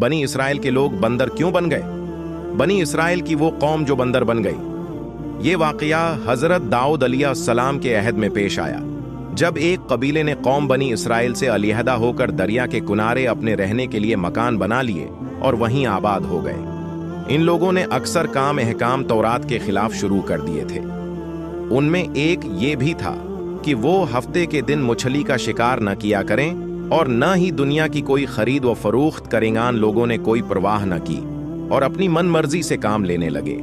बनी इसराइल के लोग बंदर क्यों बन गए? बनी इसराइल की वो कौम जो बंदर बन गई। ये वाकया हजरत दाऊद अलैहिस्सलाम के अहद में पेश आया, जब एक कबीले ने कौम बनी इसराइल से अलहदा होकर दरिया के किनारे अपने रहने के लिए मकान बना लिए और वहीं आबाद हो गए। इन लोगों ने अक्सर काम अहकाम तौरात के खिलाफ शुरू कर दिए थे। उनमें एक ये भी था कि वो हफ्ते के दिन मछली का शिकार न किया करें और न ही दुनिया की कोई खरीद व फरोख्त करेंगान। लोगों ने कोई परवाह न की और अपनी मन मर्जी से काम लेने लगे।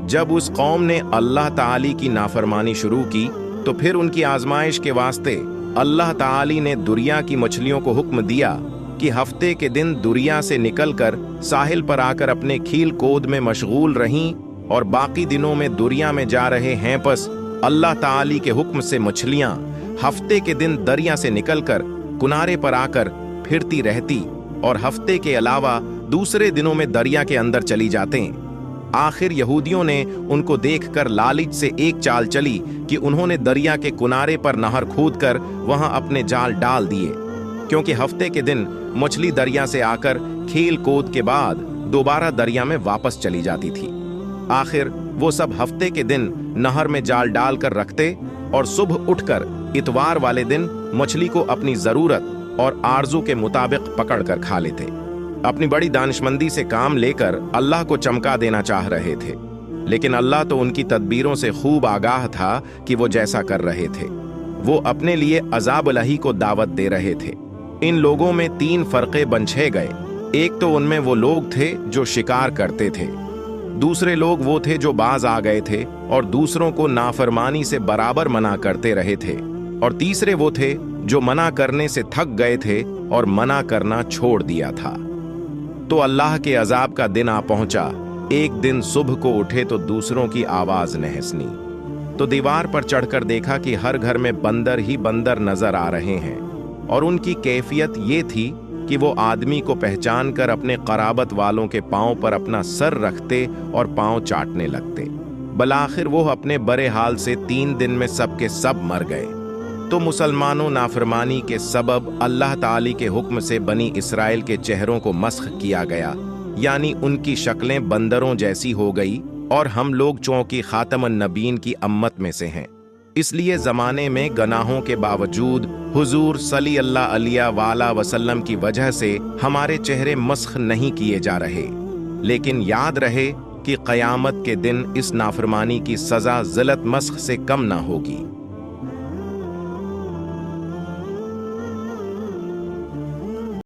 जब उस कौम ने अल्लाह ताली की नाफरमानी शुरू की तो फिर उनकी आजमाइश के वास्ते अल्लाह ताली ने दुरिया की मछलियों को हुक्म दिया कि हफ्ते के दिन दुरिया से निकलकर साहिल पर आकर अपने खील कोद में मशगूल रहीं और बाकी दिनों में दुरिया में जा रहे हैं। बस अल्लाह ताली के हुक्म से मछलियां हफ्ते के दिन दरिया से निकलकर किनारे पर आकर फिरती रहती और हफ्ते के अलावा दूसरे दिनों में दरिया के अंदर चली जाते। आखिर यहूदियों ने उनको देखकर लालच से एक चाल चली कि उन्होंने दरिया के किनारे पर नहर खोदकर वहां अपने जाल डाल दिए, क्योंकि हफ्ते के दिन मछली दरिया से आकर खेल कूद के बाद दोबारा दरिया में वापस चली जाती थी। आखिर वो सब हफ्ते के दिन नहर में जाल डालकर रखते और सुबह उठकर इतवार वाले दिन मछली को अपनी जरूरत और आरजू के मुताबिक पकड़ कर खा लेते। अपनी बड़ी दानिशमंदी से काम लेकर अल्लाह को चमका देना चाह रहे थे, लेकिन अल्लाह तो उनकी तदबीरों से खूब आगाह था कि वो जैसा कर रहे थे। वो अपने लिए अजाब इलाही को दावत दे रहे थे। इन लोगों में 3 फरके बंछे गए। एक तो उनमें वो लोग थे जो शिकार करते थे, दूसरे लोग वो थे जो बाज आ गए थे और दूसरों को नाफरमानी से बराबर मना करते रहे थे, और तीसरे वो थे जो मना करने से थक गए थे और मना करना छोड़ दिया था। तो अल्लाह के अजाब का दिन आ पहुंचा। एक दिन सुबह को उठे तो दूसरों की आवाज नहसनी, तो दीवार पर चढ़कर देखा कि हर घर में बंदर ही बंदर नजर आ रहे हैं, और उनकी कैफियत ये थी कि वो आदमी को पहचान कर अपने कराबत वालों के पांव पर अपना सर रखते और पांव चाटने लगते। बलाखिर वो अपने बड़े हाल से 3 दिन में सब के सब मर गए। तो मुसलमानों नाफरमानी के सबब अल्लाह ताली के हुक्म से बनी इसराइल के चेहरों को मस्ख किया गया, यानी उनकी शक्लें बंदरों जैसी हो गई, और हम लोग चूंकि खातमुन नबीन की अम्मत में से हैं, इसलिए जमाने में गनाहों के बावजूद हुजूर सल्लल्लाहु अलैहि वसल्लम की वजह से हमारे चेहरे मस्ख नहीं किए जा रहे। लेकिन याद रहे कि क़यामत के दिन इस नाफरमानी की सजा ज़िलत मस्ख से कम ना होगी।